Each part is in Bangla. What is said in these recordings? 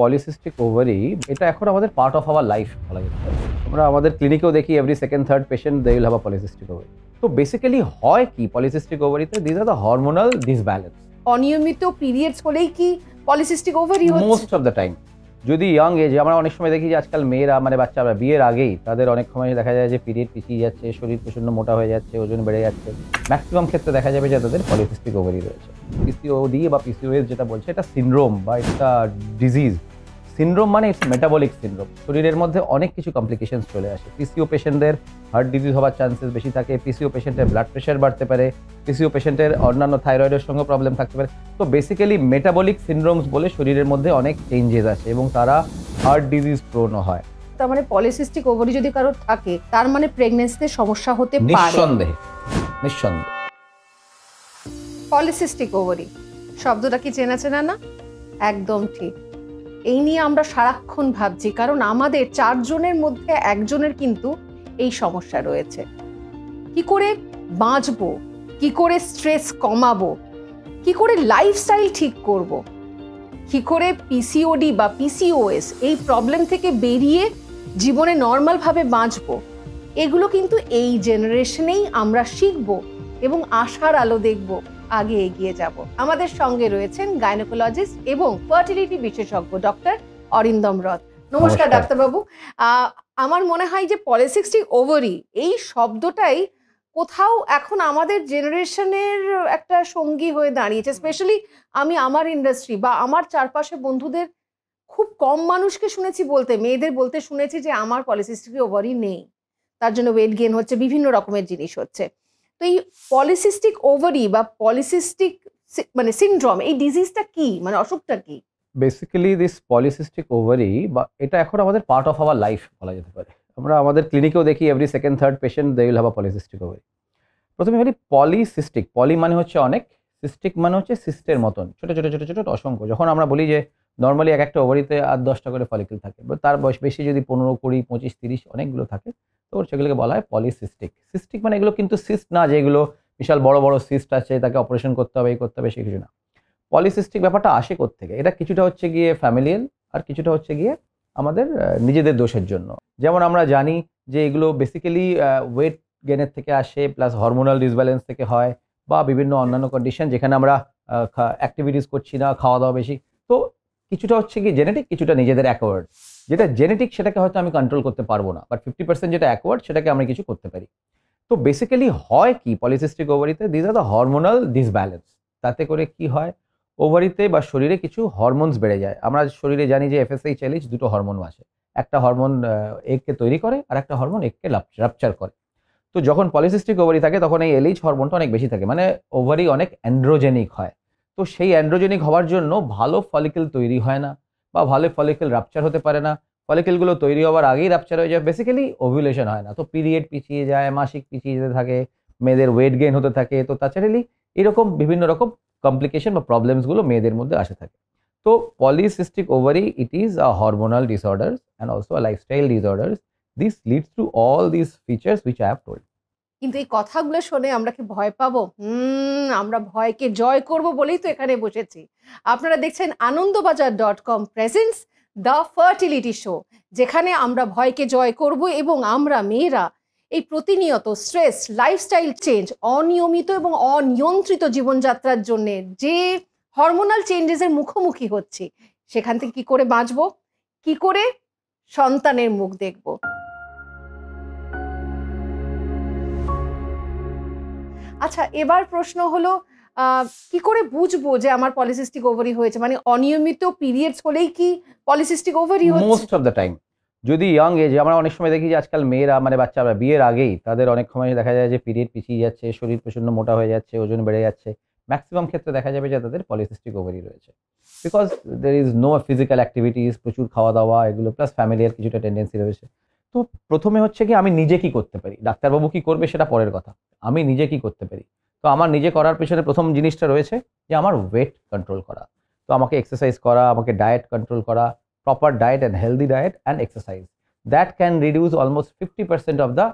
পলিসিস্টিক ওভারি এটা এখন আমাদের পার্ট অফ আওয়ার লাইফ বলা যেতে পারে। আমরা আমাদের ক্লিনিকেও দেখি every second third patient they will have a polycystic ovary. তো বেসিক্যালি হয় কি পলিসিস্টিক ওভারিতে, this are the hormonal disbalance. অনিয়মিত পিরিয়ডস হলেই কি পলিসিস্টিক ওভারি হচ্ছে? মোস্ট অফ দ্য টাইম যদি ইয়াং এজে, আমরা অনেক সময় দেখি যে আজকাল মেয়েরা মানে বাচ্চারা বিয়ের আগেই তাদের অনেক সময় দেখা যায় যে পিরিয়ড পিছিয়ে যাচ্ছে, শরীর প্রচন্ড মোটা হয়ে যাচ্ছে, ওজন বেড়ে যাচ্ছে। ম্যাক্সিমাম ক্ষেত্রে দেখা যাবে যে তাদের পলিসিস্টিক ওভারি রয়েছে। পিসিওডি বা পিসিওএস যেটা বলছে, এটা সিনড্রোম বা এটা ডিজিজ। সিনড্রোম মানে ইটস মেটাবলিক সিনড্রোম। শরীরের মধ্যে অনেক কিছু কমপ্লিকেশনস চলে আসে। পিসিও পেশেন্টদের হার্ট ডিজিজ হওয়ার চান্সেস বেশি থাকে, পিসিও পেশেন্টের ব্লাড প্রেশার বাড়তে পারে, পিসিও পেশেন্টের অন্যান্য থাইরয়েডের সঙ্গে প্রবলেম থাকতে পারে। তো বেসিক্যালি মেটাবলিক সিনড্রোমস বলে শরীরের মধ্যে অনেক চেঞ্জেস আসে এবং তারা হার্ট ডিজিজ প্রোন হয়। তার মানে পলিসিস্টিক ওভারি যদি কারো থাকে তার মানে প্রেগন্যান্সিতে সমস্যা হতে পারে। নিঃসন্দেহে, নিঃসন্দেহে। পলিসিস্টিক ওভারি শব্দটা কি চেনা চেনা না? একদম ঠিক। এই নিয়ে আমরা সারাক্ষণ ভাবছি, কারণ আমাদের 4 জনের মধ্যে একজনের কিন্তু এই সমস্যা রয়েছে। কি করে বাঁচবো, কি করে স্ট্রেস কমাবো, কি করে লাইফস্টাইল ঠিক করব, কি করে পিসিওডি বা পিসিওএস এই প্রবলেম থেকে বেরিয়ে জীবনে নর্মালভাবে বাঁচবো, এগুলো কিন্তু এই জেনারেশনেই আমরা শিখবো এবং আশার আলো দেখবো, আগে এগিয়ে যাব। আমাদের সঙ্গে রয়েছেন গাইনোকোলজিস্ট এবং ফার্টিলিটি বিশেষজ্ঞ ডক্টর অরিন্দম রথ। নমস্কার ডাক্তারবাবু। আমার মনে হয় যে পলিসিস্টিক ওভারি এই শব্দটাই কোথাও এখন আমাদের জেনারেশনের একটা সঙ্গী হয়ে দাঁড়িয়েছে। স্পেশালি আমি আমার ইন্ডাস্ট্রি বা আমার চারপাশে বন্ধুদের খুব কম মানুষকে শুনেছি বলতে, মেয়েদের বলতে শুনেছি যে আমার পলিসিস্টিক ওভারি নেই, তার জন্য ওয়েট গেইন হচ্ছে, বিভিন্ন রকমের জিনিস হচ্ছে। তো এই পলিসিস্টিক ওভারি বা পলিসিস্টিক মানে সিনড্রোম, এই ডিজিজটা কি, মানে অসুখটা কি? বেসিক্যালি দিস পলিসিস্টিক ওভারি বা এটা এখন আমাদের পার্ট অফ আওয়ার লাইফ বলা যেতে পারে। আমরা আমাদের ক্লিনিকেও দেখি every second third patient they will have a polycystic ovary. প্রথমে বলি পলিসিস্টিক। পলি মানে হচ্ছে অনেক, সিস্টিক মানে হচ্ছে সিস্টের মতন ছোট ছোট ছোট ছোট অসংখ্য। যখন আমরা বলি যে নর্মালি এক একটা ওভারিতে 8-10টা করে ফলিকল থাকে, তার বয়স বেশি যদি 15, 20, 25, 30 অনেকগুলো থাকে, তো সেগুলোকে বলা হয় পলিসিস্টিক। সিস্টিক মানে এগুলো কিন্তু সিস্ট না যে এগুলো বিশাল বড় বড় সিস্ট আছে, তাকে অপারেশন করতে হবে, এই করতে হবে, সে কিছু না। পলিসিস্টিক ব্যাপারটা আসে কোত্থেকে? এটা কিছুটা হচ্ছে গিয়ে ফ্যামিলিয়াল, আর কিছুটা হচ্ছে গিয়ে আমাদের নিজেদের দোষের জন্য। যেমন আমরা জানি যে এগুলো বেসিক্যালি ওয়েট গেনের থেকে আসে, প্লাস হরমোনাল ডিসব্যালেন্স থেকে হয়, বা বিভিন্ন অন্যান্য কন্ডিশন যেখানে আমরা অ্যাক্টিভিটিস করছি না, খাওয়া দাওয়া বেশি। তো কিছুটা হচ্ছে কি জেনেটিক, কিছুটা নিজেদের অ্যাকোয়ার্ড। যেটা জেনেটিক সেটাকে হয়তো আমি কন্ট্রোল করতে পারবো না, বাট 50% যেটা অ্যাকোয়ার্ড সেটাকে আমরা কিছু করতে পারি। তো বেসিক্যালি হয় কি পলিসিস্টিক ওভারিতে, this are the hormonal disbalance. তাতে করে কি হয়, ওভারিতে বা শরীরে কিছু হরমোনস বেড়ে যায়। আমরা শরীরে জানি যে এফএসএইচ, এলএইচ দুটো হরমোন আছে। একটা হরমোন এগকে তৈরি করে, আর একটা হরমোন এগকে রাপচার করে। তো যখন পলিসিস্টিক ওভারি থাকে তখন এই এলএইচ হরমোনটা অনেক বেশি থাকে, মানে ওভারি অনেক অ্যান্ড্রোজেনিক হয়। তো সেই অ্যান্ড্রোজেনিক হওয়ার জন্য ভালো ফলিকেল তৈরি হয় না, বা ভালো ফলিকেল রাপচার হতে পারে না। ফলিকেলগুলো তৈরি হওয়ার আগেই রাপচার হয়ে যায়, বেসিক্যালি ওভুলেশন হয় না। তো পিরিয়ড পিছিয়ে যায়, মাসিক পিছিয়ে যেতে থাকে, মেয়েদের ওয়েট গেইন হতে থাকে। তো তাছাড়ালি এরকম বিভিন্ন রকম কমপ্লিকেশন বা প্রবলেমসগুলো মেয়েদের মধ্যে আসে থাকে। তো polycystic ovary it is a hormonal disorder and also a lifestyle disorder. This leads to all these features which I have told. কিন্তু এই কথাগুলো শুনে আমরা কি ভয় পাবো? আমরা ভয়কে জয় করব বলেই তো এখানে বসেছি। আপনারা দেখছেন আনন্দবাজার.com প্রেজেন্টস দ্য ফার্টিলিটি শো, যেখানে আমরা ভয়কে জয় করব এবং আমরা মেয়েরা এই প্রতিনিয়ত স্ট্রেস, লাইফস্টাইল চেঞ্জ, অনিয়মিত এবং অনিয়ন্ত্রিত জীবনযাত্রার জন্য যে হরমোনাল চেঞ্জেসের মুখোমুখি হচ্ছি, সেখান থেকে কি করে বাঁচবো, কি করে সন্তানের মুখ দেখব। আচ্ছা, এবার প্রশ্ন হলো কি করে বুঝবো যে আমার পলিসিস্টিক ওভারি হয়েছে? মানে অনিয়মিত পিরিয়ডস হলেই কি পলিসিস্টিক ওভারি হচ্ছে? মোস্ট অফ দ্য টাইম যদি ইয়াং এজে, আমরা অনেক সময় দেখি যে আজকাল মেয়েরা মানে বাচ্চারা বিয়ের আগেই তাদের অনেক সময় দেখা যায় যে পিরিয়ড পিছিয়ে যাচ্ছে, শরীর প্রচন্ড মোটা হয়ে যাচ্ছে, ওজন বেড়ে যাচ্ছে। ম্যাক্সিমাম ক্ষেত্রে দেখা যাবে যে তাদের পলিসিস্টিক ওভারি রয়েছে, because there is no physical activities, প্রচুর খাওয়া দাওয়া, এগুলো প্লাস ফ্যামিলিয়ার কিছুটা টেন্ডেন্সি রয়েছে। তো প্রথমে হচ্ছে কি আমি নিজে কি করতে পারি, ডাক্তারবাবু কি করবে সেটা পরের কথা, আমি নিজে কি করতে পারি। তো আমার নিজে করার পেছনে প্রথম জিনিসটা রয়েছে যে আমার ওয়েট কন্ট্রোল করা। তো আমাকে এক্সারসাইজ করা, আমাকে ডায়েট কন্ট্রোল করা, proper diet and healthy diet and exercise, that can reduce almost 50% of the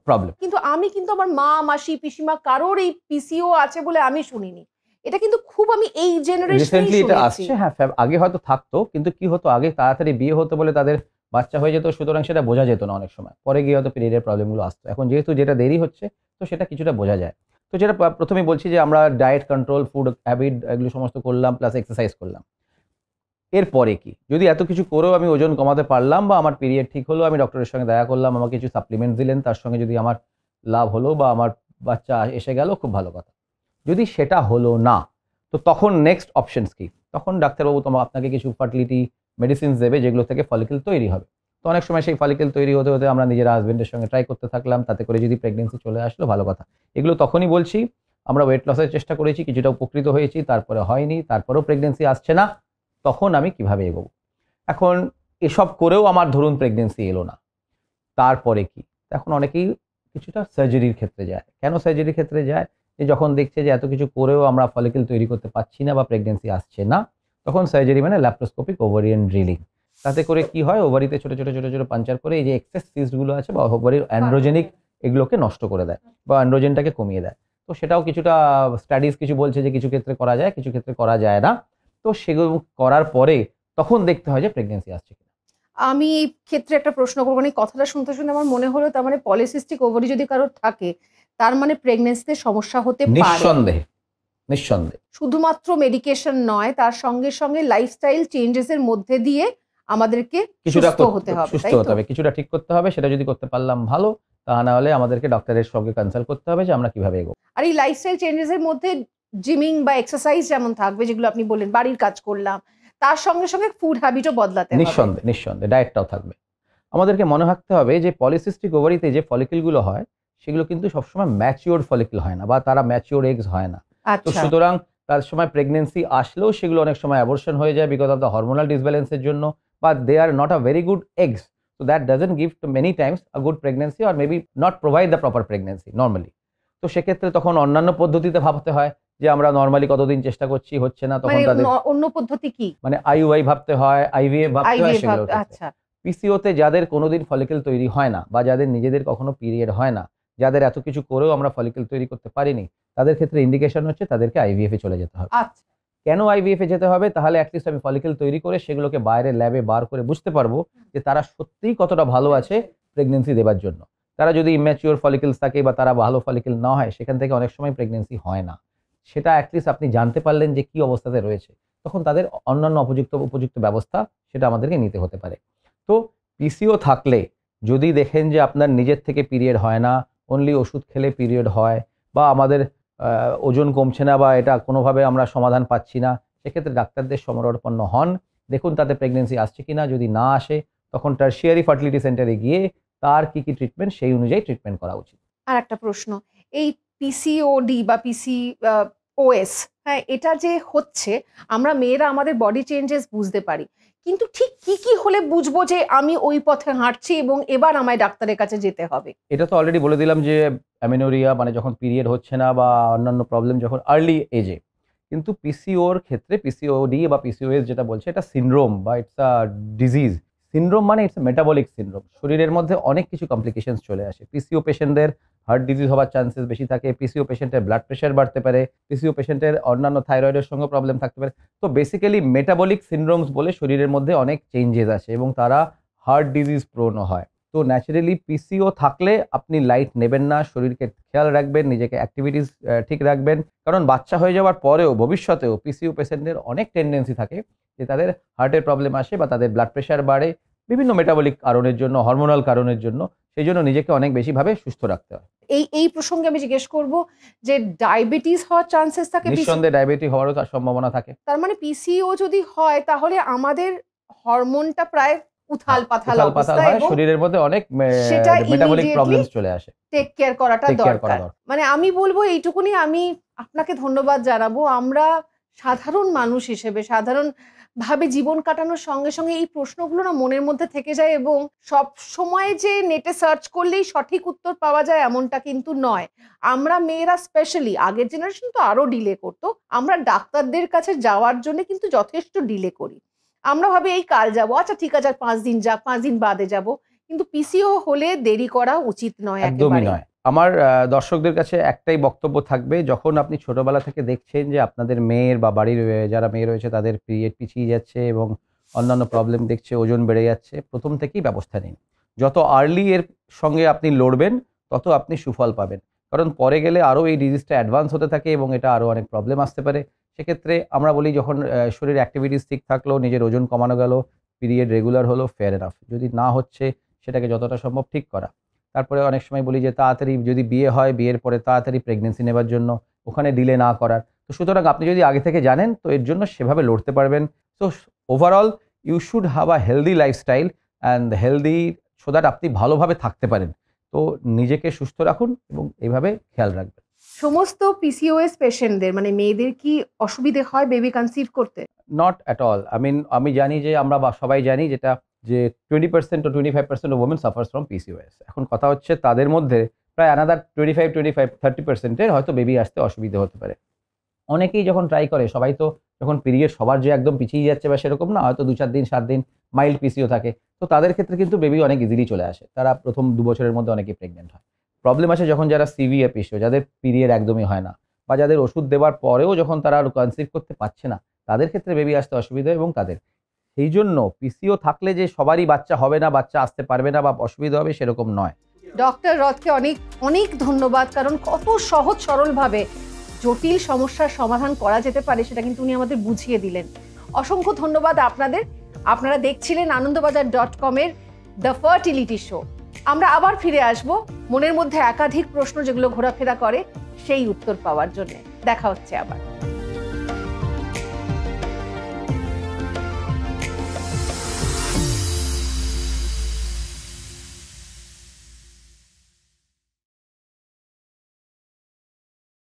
problem. কিন্তু আমি কিন্তু আমার মা, মাসি, পিসিমা কারোর এই পিসিও আছে বলে আমি শুনিনি। এটা কিন্তু খুব আমি এই জেনারেশনে রিসেন্টলি এটা শুনেছি। আসছে। হ্যাঁ, আগে হয়তো থাকতো, কিন্তু কি হতো আগে তাড়াতাড়ি বিয়ে হতো বলে তাদের বাচ্চা হয়ে যেত, সুতরাং সেটা বোঝা যেত না অনেক সময়। পরে গিয়ে হয়তো পিরিয়ডের প্রবলেমগুলো আসতো। এখন যেহেতু যেটা দেরি হচ্ছে, তো সেটা কিছুটা বোঝা যায়। তো যেটা প্রথমেই বলছি যে আমরা ডায়েট কন্ট্রোল, ফুড হ্যাবিট এগুলো সমস্ত করলাম, প্লাস এক্সারসাইজ করলাম। এরপরে কি? যদি এত কিছু করেও আমি ওজন কমাতে পারলাম বা আমার পিরিয়ড ঠিক হলো, আমি ডক্টরের সঙ্গে দেখা করলাম, আমাকে কিছু সাপ্লিমেন্ট দিলেন, তার সঙ্গে যদি আমার লাভ হলো বা আমার বাচ্চা এসে গেল, খুব ভালো কথা। যদি সেটা হলো না, তো তখন নেক্সট অপশনস কি? তখন ডাক্তারবাবু আপনাকে কিছু ফার্টিলিটি মেডিসিনস দেবে, যেগুলো থেকে ফলিকল তৈরি হবে। তো অনেক সময় সেই ফলিকল তৈরি হতে হতে আমরা নিজের হাজবেন্ডের সঙ্গে ট্রাই করতে থাকলাম, তাতে করে যদি প্রেগনেন্সি চলে আসলো, ভালো কথা। এগুলো তখনই বলছি আমরা ওয়েট লসের চেষ্টা করেছি, কিছুটা উপকৃত হয়েছি, তারপরে হয়নি, তারপরেও প্রেগনেন্সি আসছে না, তখন আমি কিভাবে এগোবো? এখন এসব করেও আমার ধরুন প্রেগনেন্সি এলো না, তারপরে কি? এখন অনেকেই কিছুটা সার্জারির ক্ষেত্রে যায়। কেন সার্জারির ক্ষেত্রে যায়? যে যখন দেখছে যে এত কিছু করেও আমরা ফলিকল তৈরি করতে পারছি না বা প্রেগনেন্সি আসছে না, তখন সার্জারি মানে ল্যাপ্রোস্কোপিক ওভারিয়ান ড্রিলিং। তাতে করে কি হয়, ওভারিতে ছোট ছোট ছোট ছোট পাঞ্চার করে এই যে এক্সেস সিস্টগুলো আছে বা ওভারির অ্যান্ড্রোজেনিক, এগুলোকে নষ্ট করে দেয় বা অ্যান্ড্রোজেনটাকে কমিয়ে দেয়। তো সেটাও কিছুটা স্টাডিজ কিছু বলছে যে কিছু ক্ষেত্রে করা যায়, কিছু ক্ষেত্রে করা যায় না। তো সেগুলো করার পরে তখন দেখতে হয় যে প্রেগনেন্সি আসছে কিনা। আমি এই ক্ষেত্রে একটা প্রশ্ন করবো, মানে কথাটা শুনতে শুনতে আমার মনে হলো তার মানে পলিসিস্টিক ওভারি যদি কারোর থাকে, তার মানে প্রেগনেন্সিতে সমস্যা হতে পারে। নিঃসন্দেহে, নিঃসন্দেহে। শুধুমাত্র মেডিকেশন নয়, তার সঙ্গে সঙ্গে লাইফস্টাইল চেঞ্জেস এর মধ্যে দিয়ে আমাদেরকে কিছুটা সুস্থ হতে হবে, সুস্থ তাই হতে তো? হবে, কিছুটা ঠিক করতে হবে। সেটা যদি করতে পারলাম ভালো, তা না হলে আমাদেরকে ডক্টরের সঙ্গে কনসাল্ট করতে হবে যে আমরা কিভাবে এগোবো। আর এই লাইফস্টাইল চেঞ্জেস এর মধ্যে জিমিং বা এক্সারসাইজ যেমন থাকবে, যেগুলো আপনি বললেন বাড়ির কাজ করলাম, তার সঙ্গে সঙ্গে ফুড হ্যাবিটও বদলাতে হবে। নিঃসন্দেহে, নিঃসন্দেহে ডায়েটটাও থাকবে। আমাদেরকে মনে রাখতে হবে যে পলিসিস্টিক ওভারিতে যে ফলিকলগুলো হয়, সেগুলো কিন্তু সবসময় ম্যাচিওর ফলিকল হয় না বা তারা ম্যাচিওর এগস হয় না। তো আচ্ছা, সুতরাং তার সময় প্রেগনেন্সি আসলেও সেগুলো অনেক সময় অ্যাবর্শন হয়ে যায় বিকজ অফ দ্য হরমোনাল ডিসব্যালেন্সের জন্য, বা they are not a very good eggs. So that doesn't give too many times a good pregnancy or maybe not provide the proper pregnancy normally. তো সেক্ষেত্রে তখন অন্যান্য পদ্ধতিতে ভাবতে হয় যে আমরা নর্মালি কতদিন চেষ্টা করছি, হচ্ছে না, তখন মানে তাদের অন্য পদ্ধতি কি? মানে আইইউআই ভাবতে হয়, আইভিএফ ভাবতে হয়, আইভিএফ? সেগুলোর ক্ষেত্রে। আচ্ছা, পিসিওতে যাদের কোনোদিন ফলিকল তৈরি হয় না বা যাদের নিজেদের কখনো পিরিয়ড হয় না, যাদের এত কিছু করেও আমরা ফলিকল তৈরি করতে পারিনি, তাদের ক্ষেত্রে ইন্ডিকেশন হচ্ছে তাদেরকে আইভিএফ এ চলে যেতে হবে। আচ্ছা। কেন আইভিএফ এ যেতে হবে? তাহলে অ্যাটলিস্ট আমি ফলিকল তৈরি করে সেগুলোকে বাইরে ল্যাবে বার করে বুঝতে পারবো যে তারা সত্যিই কতটা ভালো আছে প্রেগনেন্সি দেবার জন্য। তারা যদি ইম্যাচিওর ফলিকলস থাকে বা তারা ভালো ফলিকল না হয়, সেখান থেকে অনেক সময় প্রেগনেন্সি হয় না। সেটা অ্যাটলিস্ট আপনি জানতে পারলেন যে কি অবস্থাতে রয়েছে। তখন তাদের অন্যান্য উপযুক্ত ব্যবস্থা সেটা আমাদেরকে নিতে হতে পারে। তো পিসিও থাকলে যদি দেখেন যে আপনার নিজের থেকে পিরিয়ড হয় না, অনলি ওষুধ খেলে পিরিয়ড হয়, বা আমাদের ওজন কমছে না বা এটা কোনোভাবে আমরা সমাধান পাচ্ছি না, সেক্ষেত্রে ডাক্তারদের শরণাপন্ন হন। দেখুন তাতে প্রেগনেন্সি আসছে কিনা। যদি না আসে, তখন টারশিয়ারি ফার্টিলিটি সেন্টারে গিয়ে তার কি ট্রিটমেন্ট, সেই অনুযায়ী ট্রিটমেন্ট করা উচিত। আর একটা প্রশ্ন, এই পিসিওডি বা পিসিওএস, হ্যাঁ, এটা যে হচ্ছে, আমরা মেয়েরা আমাদের বডি চেঞ্জেস বুঝতে পারি, কিন্তু ঠিক কি কি হলে বুঝবো যে আমি ওই পথে হাঁটছি এবং এবার আমায় ডাক্তারের কাছে যেতে হবে? এটা তো অলরেডি বলে দিলাম যে অ্যামেনোরিয়া মানে যখন পিরিয়ড হচ্ছে না বা অন্যান্য প্রবলেম যখন আর্লি এজে। কিন্তু পিসিওর ক্ষেত্রে পিসিওডি বা পিসিওএস যেটা বলছে, এটা সিনড্রোম বা ইটস আ ডিজিজ। সিনড্রোম মানে ইটস মেটাবলিক সিনড্রোম। শরীরের মধ্যে অনেক কিছু কমপ্লিকেশনস চলে আসে। পিসিও পেশেন্টদের হার্ট ডিজিজ হওয়ার চান্সেস বেশি থাকে। পিসিও পেশেন্টের ব্লাড প্রেশার বাড়তে পারে। পিসিও পেশেন্টের অন্যান্য থাইরয়েডের সঙ্গে প্রবলেম থাকতে পারে। তো বেসিক্যালি মেটাবলিক সিনড্রোমস বলে শরীরের মধ্যে অনেক চেঞ্জেস আসে এবং তারা হার্ট ডিজিজ প্রোনও হয়। তো ন্যাচারালি পিসিও থাকলে আপনি লাইট নেবেন না, শরীরকে খেয়াল রাখবেন, নিজেকে অ্যাক্টিভিটিস ঠিক রাখবেন। কারণ বাচ্চা হয়ে যাওয়ার পরেও ভবিষ্যতেও পিসিও পেশেন্টদের অনেক টেন্ডেন্সি থাকে যে তাদের হার্টের প্রবলেম আসে বা তাদের ব্লাড প্রেশার বাড়ে, বিভিন্ন মেটাবলিক কারণের জন্য, হরমোনাল কারণের জন্য। সেই জন্য নিজেকে অনেক বেশিভাবে সুস্থ রাখতে হয়। এই প্রসঙ্গে আমি জিজ্ঞেস করব যে ডায়াবেটিস হওয়ার চান্সেস থাকে নিঃসন্দেহে ডায়াবেটিস হওয়ারও তার সম্ভাবনা থাকে। তার মানে পিসিও যদি হয় তাহলে আমাদের হরমোনটা প্রায় উথাল পাথাল উথাল পাতাল অবস্থায় হয়, এবং শরীরের মধ্যে অনেক সেটা মেটাবলিক immediately প্রবলেমস চলে আসে। টেক কেয়ার করাটা টেক কেয়ার করা দরকার। দরকার। মানে আমি বলবো এইটুকুনি, আমি আপনাকে ধন্যবাদ জানাবো। আমরা সাধারণ মানুষ হিসেবে সাধারণ ভাবে জীবন কাটানোর সঙ্গে সঙ্গে এই প্রশ্নগুলো না মনের মধ্যে থেকে যায়, এবং সব সময় যে নেটে সার্চ করলেই সঠিক উত্তর পাওয়া যায় এমনটা কিন্তু নয়। আমরা মেয়েরা স্পেশালি, আগের জেনারেশন তো আরো ডিলে করতো, আমরা ডাক্তারদের কাছে যাওয়ার জন্য কিন্তু যথেষ্ট ডিলে করি। আমরা ভাবি এই কাল যাবো, আচ্ছা ঠিক আছে আর 5 দিন যাক, 5 দিন বাদে যাব। কিন্তু পিসিও হলে দেরি করা উচিত নয় একদমই একেবারে। নয়। আমার দর্শকদের কাছে একটাই বক্তব্য থাকবে, যখন আপনি ছোটবেলা থেকে দেখছেন যে আপনাদের মেয়ের বা বাড়ির যারা মেয়ে রয়েছে তাদের পিরিয়ড পিছিয়ে যাচ্ছে এবং অন্যান্য প্রবলেম দেখছে, ওজন বেড়ে যাচ্ছে, প্রথম থেকেই ব্যবস্থা নিন। যত আর্লি এর সঙ্গে আপনি লড়বেন তত আপনি সুফল পাবেন, কারণ পরে গেলে আরও এই ডিজিজটা অ্যাডভান্স হতে থাকে এবং এটা আরও অনেক প্রবলেম আসতে পারে। সেক্ষেত্রে আমরা বলি যখন শরীর অ্যাক্টিভিটিস ঠিক থাকলো, নিজের ওজন কমানো গেল, পিরিয়ড রেগুলার হলো, ফেয়ার এনাফ। যদি না হচ্ছে সেটাকে যতটা সম্ভব ঠিক করা। তারপরে অনেক সময় বলি যে তাড়াতাড়ি যদি বিয়ে হয়, বিয়ের পরে তাড়াতাড়ি প্রেগনেন্সি নেবার জন্য, ওখানে ডিলে না করার। তো সুতরাং আপনি যদি আগে থেকে জানেন তো এর জন্য সেভাবে লড়তে পারবেন। তো overall you should have a healthy lifestyle and healthy, so that আপনি ভালোভাবে থাকতে পারেন। তো নিজেকে সুস্থ রাখুন এবং এইভাবে খেয়াল রাখবেন। সমস্ত পিসিওএস পেশেন্টদের মানে মেয়েদের কি অসুবিধে হয় বেবি কনসিভ করতে? Not at all. আমি জানি যে আমরা সবাই জানি যেটা যে 20% to 25% of women suffers from PCOS. এখন কথা হচ্ছে তাদের মধ্যে প্রায় অ্যানাদার 25-30% এর হয়তো বেবি আসতে অসুবিধা হতে পারে। অনেকেই যখন ট্রাই করে, সবাই তো যখন পিরিয়ড সবার যে একদম পিছিয়ে যাচ্ছে বা সেরকম না, হয়তো 2-4 দিন 7 দিন মাইল্ড পিসিও থাকে। তো তাদের ক্ষেত্রে কিন্তু বেবি অনেক ইজিলি চলে আসে। তারা প্রথম 2 বছরের মধ্যে অনেকেই প্রেগনেন্ট হয়। প্রবলেম আসে যখন যারা সিভিয়ার পিসিও, যাদের পিরিয়ড একদমই হয় না বা যাদের ওষুধ দেওয়ার পরেও যখন তারা আর কনসিভ করতে পারছে না, তাদের ক্ষেত্রে বেবি আসতে অসুবিধা এবং তাদের। সেই জন্য পিসিও থাকলে যে সবারই বাচ্চা হবে না, বাচ্চা আসতে পারবে না বা অসুবিধা হবে সেরকম নয়। ডক্টর রথকে অনেক অনেক ধন্যবাদ, কারণ কত সহজ সরলভাবে জটিল সমস্যার সমাধান করা যেতে পারে সেটা কিন্তু উনি আমাদের বুঝিয়ে দিলেন। অসংখ্য ধন্যবাদ আপনাদের। আপনারা দেখছিলেন আনন্দবাজার.com এর দ্য ফার্টিলিটি শো। আমরা আবার ফিরে আসব মনের মধ্যে একাধিক প্রশ্ন যেগুলো ঘোরাফেরা করে সেই উত্তর পাওয়ার জন্য। দেখা হচ্ছে আবার।